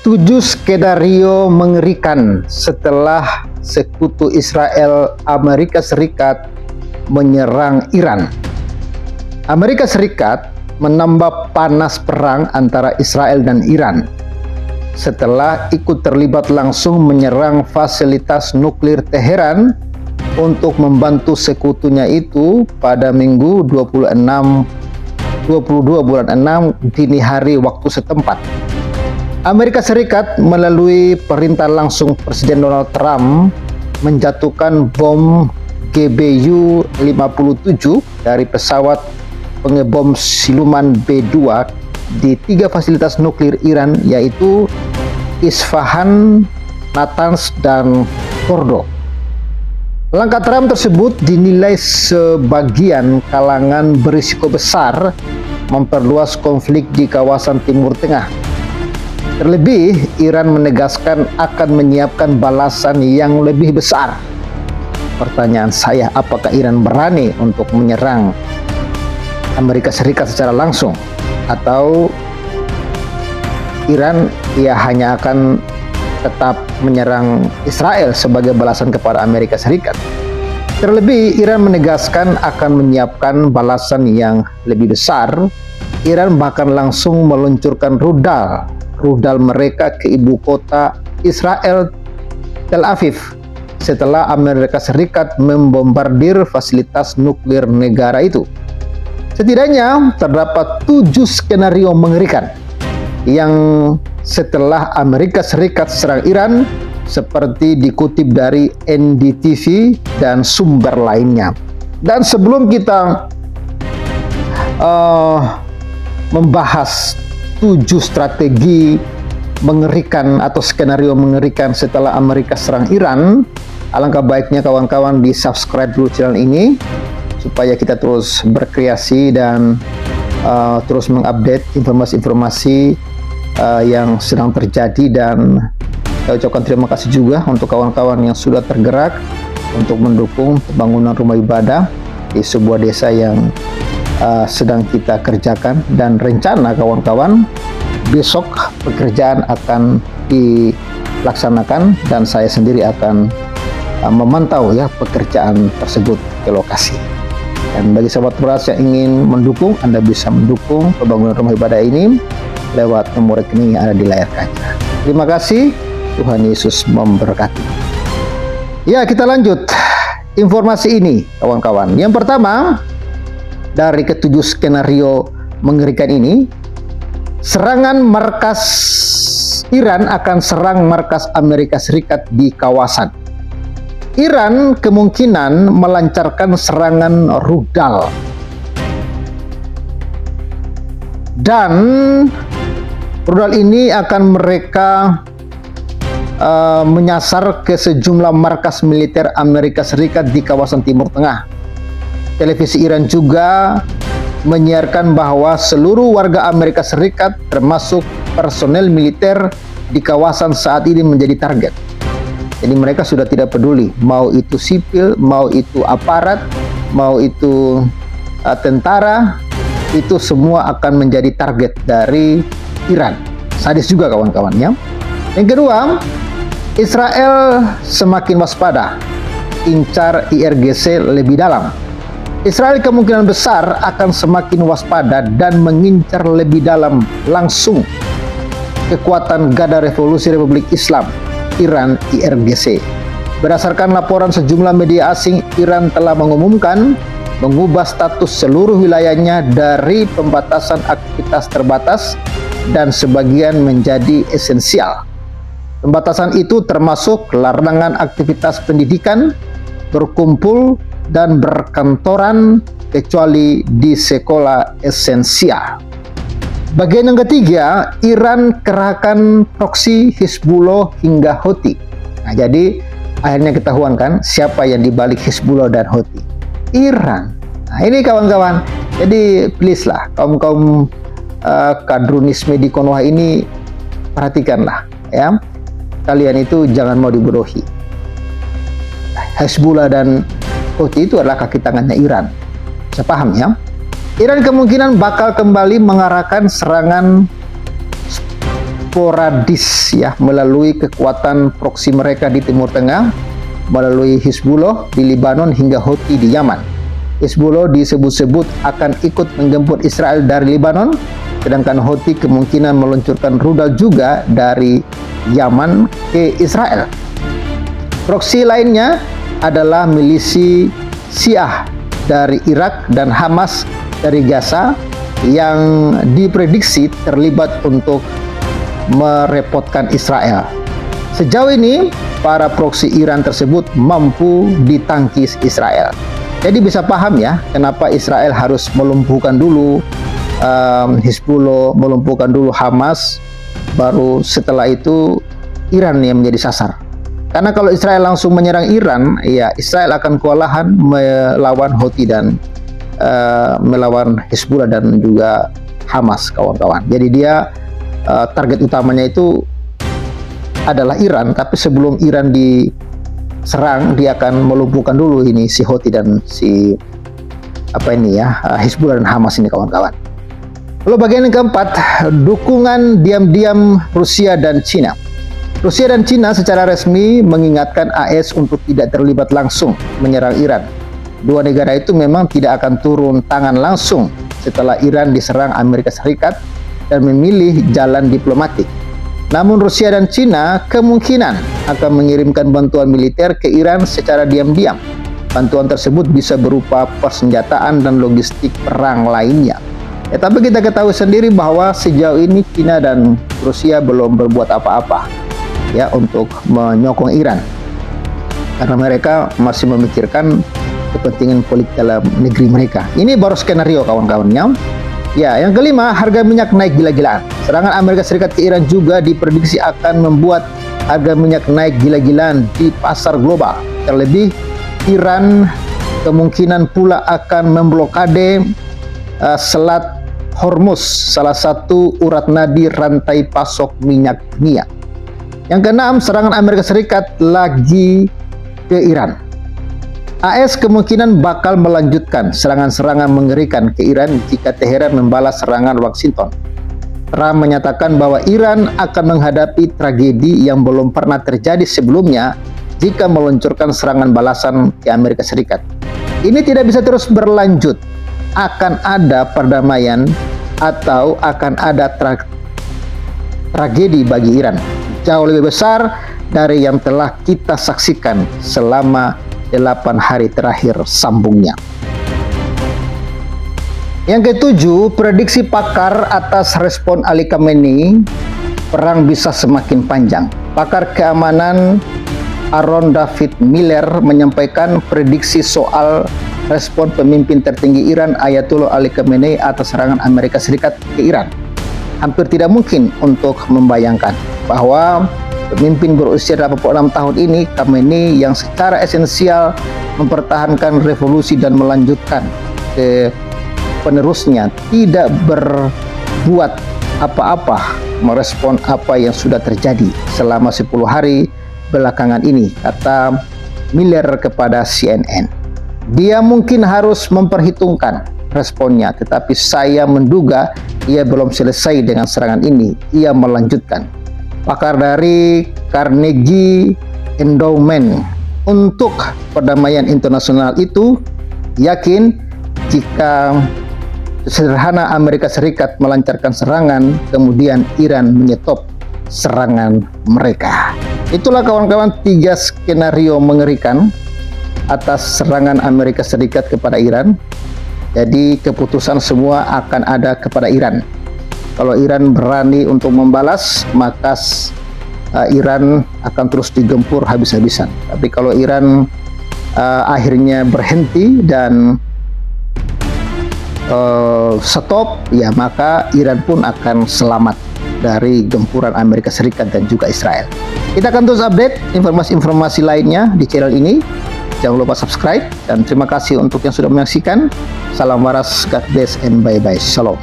7 skenario mengerikan setelah sekutu Israel Amerika Serikat menyerang Iran. Amerika Serikat menambah panas perang antara Israel dan Iran setelah ikut terlibat langsung menyerang fasilitas nuklir Teheran untuk membantu sekutunya itu pada Minggu 22 bulan 6 dini hari waktu setempat. Amerika Serikat melalui perintah langsung Presiden Donald Trump menjatuhkan bom GBU-57 dari pesawat pengebom siluman B-2 di 3 fasilitas nuklir Iran, yaitu Isfahan, Natanz, dan Fordo. Langkah Trump tersebut dinilai sebagian kalangan berisiko besar memperluas konflik di kawasan Timur Tengah. Terlebih, Iran menegaskan akan menyiapkan balasan yang lebih besar. Pertanyaan saya, apakah Iran berani untuk menyerang Amerika Serikat secara langsung? Atau Iran hanya akan tetap menyerang Israel sebagai balasan kepada Amerika Serikat? Terlebih, Iran menegaskan akan menyiapkan balasan yang lebih besar. Iran bahkan langsung meluncurkan rudal mereka ke ibu kota Israel, Tel Aviv, setelah Amerika Serikat membombardir fasilitas nuklir negara itu. Setidaknya terdapat 7 skenario mengerikan yang setelah Amerika Serikat serang Iran, seperti dikutip dari NDTV dan sumber lainnya. Dan sebelum kita membahas 7 strategi mengerikan atau skenario mengerikan setelah Amerika serang Iran, alangkah baiknya kawan-kawan di subscribe dulu channel ini supaya kita terus berkreasi dan terus mengupdate informasi-informasi yang sedang terjadi. Dan saya ucapkan terima kasih juga untuk kawan-kawan yang sudah tergerak untuk mendukung pembangunan rumah ibadah di sebuah desa yang sedang kita kerjakan. Dan rencana kawan-kawan, besok pekerjaan akan dilaksanakan dan saya sendiri akan memantau pekerjaan tersebut ke lokasi. Dan bagi sahabat beras yang ingin mendukung, Anda bisa mendukung pembangunan rumah ibadah ini lewat nomor rekening yang ada di layar kaca. Terima kasih, Tuhan Yesus memberkati. Ya, kita lanjut informasi ini kawan-kawan. Yang pertama, dari ke-7 skenario mengerikan ini, serangan markas Iran akan serang markas Amerika Serikat di kawasan. Iran kemungkinan melancarkan serangan rudal dan rudal ini akan mereka menyasar ke sejumlah markas militer Amerika Serikat di kawasan Timur Tengah. Televisi Iran juga menyiarkan bahwa seluruh warga Amerika Serikat termasuk personel militer di kawasan saat ini menjadi target. Jadi mereka sudah tidak peduli, mau itu sipil, mau itu aparat, mau itu tentara, itu semua akan menjadi target dari Iran. Sadis juga kawan-kawannya. Yang kedua, Israel semakin waspada, incar IRGC lebih dalam. Israel kemungkinan besar akan semakin waspada dan mengincar lebih dalam langsung kekuatan Garda Revolusi Republik Islam Iran IRGC. Berdasarkan laporan sejumlah media asing, Iran telah mengumumkan mengubah status seluruh wilayahnya dari pembatasan aktivitas terbatas dan sebagian menjadi esensial. Pembatasan itu termasuk larangan aktivitas pendidikan, berkumpul, dan berkantoran kecuali di sekolah esensial. Bagian yang ketiga, Iran kerahkan proksi Hizbullah hingga Houthi. Nah, jadi akhirnya ketahuan kan siapa yang dibalik Hizbullah dan Houthi? Iran. Nah, ini kawan-kawan. Jadi please lah kaum-kaum kadrunisme di Konoha ini, perhatikanlah ya. Kalian itu jangan mau dibodohi. Hizbullah dan Houthi itu adalah kaki tangannya Iran. Saya paham ya. Iran kemungkinan bakal kembali mengarahkan serangan sporadis ya, melalui kekuatan proksi mereka di Timur Tengah, melalui Hizbullah di Lebanon hingga Houthi di Yaman. Hizbullah disebut-sebut akan ikut menjemput Israel dari Lebanon, sedangkan Houthi kemungkinan meluncurkan rudal juga dari Yaman ke Israel. Proksi lainnya adalah milisi Syiah dari Irak dan Hamas dari Gaza yang diprediksi terlibat untuk merepotkan Israel. Sejauh ini, para proksi Iran tersebut mampu ditangkis Israel. Jadi bisa paham ya, kenapa Israel harus melumpuhkan dulu Hizbullah, melumpuhkan dulu Hamas, baru setelah itu Iran yang menjadi sasar. Karena kalau Israel langsung menyerang Iran, ya Israel akan kewalahan melawan Houthi dan melawan Hizbullah dan juga Hamas, kawan-kawan. Jadi dia target utamanya itu adalah Iran, tapi sebelum Iran diserang, dia akan melumpuhkan dulu ini si Houthi dan si Hizbullah dan Hamas ini, kawan-kawan. Lalu bagian yang keempat, dukungan diam-diam Rusia dan Cina. Rusia dan Cina secara resmi mengingatkan AS untuk tidak terlibat langsung menyerang Iran. Dua negara itu memang tidak akan turun tangan langsung setelah Iran diserang Amerika Serikat dan memilih jalan diplomatik. Namun Rusia dan Cina kemungkinan akan mengirimkan bantuan militer ke Iran secara diam-diam. Bantuan tersebut bisa berupa persenjataan dan logistik perang lainnya. Ya, tapi kita ketahui sendiri bahwa sejauh ini Cina dan Rusia belum berbuat apa-apa ya untuk menyokong Iran, karena mereka masih memikirkan kepentingan politik dalam negeri mereka. Ini baru skenario, kawan-kawannya. Ya, yang kelima, harga minyak naik gila-gilaan. Serangan Amerika Serikat ke Iran juga diprediksi akan membuat harga minyak naik gila-gilaan di pasar global. Terlebih, Iran kemungkinan pula akan memblokade Selat Hormuz, salah satu urat nadi rantai pasok minyak dunia. Yang keenam, serangan Amerika Serikat lagi ke Iran. AS kemungkinan bakal melanjutkan serangan-serangan mengerikan ke Iran jika Teheran membalas serangan Washington. Trump menyatakan bahwa Iran akan menghadapi tragedi yang belum pernah terjadi sebelumnya jika meluncurkan serangan balasan ke Amerika Serikat. Ini tidak bisa terus berlanjut. Akan ada perdamaian atau akan ada tragedi bagi Iran jauh lebih besar dari yang telah kita saksikan selama 8 hari terakhir, sambungnya. Yang ketujuh, prediksi pakar atas respon Ali Khamenei, perang bisa semakin panjang. Pakar keamanan Aaron David Miller menyampaikan prediksi soal respon pemimpin tertinggi Iran Ayatollah Ali Khamenei atas serangan Amerika Serikat ke Iran. Hampir tidak mungkin untuk membayangkan bahwa pemimpin berusia 86 tahun ini, Khamenei, yang secara esensial mempertahankan revolusi dan melanjutkan ke penerusnya, tidak berbuat apa-apa merespon apa yang sudah terjadi selama 10 hari belakangan ini, kata Miller kepada CNN. Dia mungkin harus memperhitungkan responnya, tetapi saya menduga ia belum selesai dengan serangan ini. Ia melanjutkan. Pakar dari Carnegie Endowment untuk Perdamaian Internasional itu yakin jika sederhana Amerika Serikat melancarkan serangan, kemudian Iran menyetop serangan mereka. Itulah, kawan-kawan, 3 skenario mengerikan atas serangan Amerika Serikat kepada Iran. Jadi keputusan semua akan ada kepada Iran. Kalau Iran berani untuk membalas, maka Iran akan terus digempur habis-habisan. Tapi kalau Iran akhirnya berhenti dan stop, ya maka Iran pun akan selamat dari gempuran Amerika Serikat dan juga Israel. Kita akan terus update informasi-informasi lainnya di channel ini. Jangan lupa subscribe, dan terima kasih untuk yang sudah menyaksikan. Salam waras, God bless, and bye-bye. Shalom.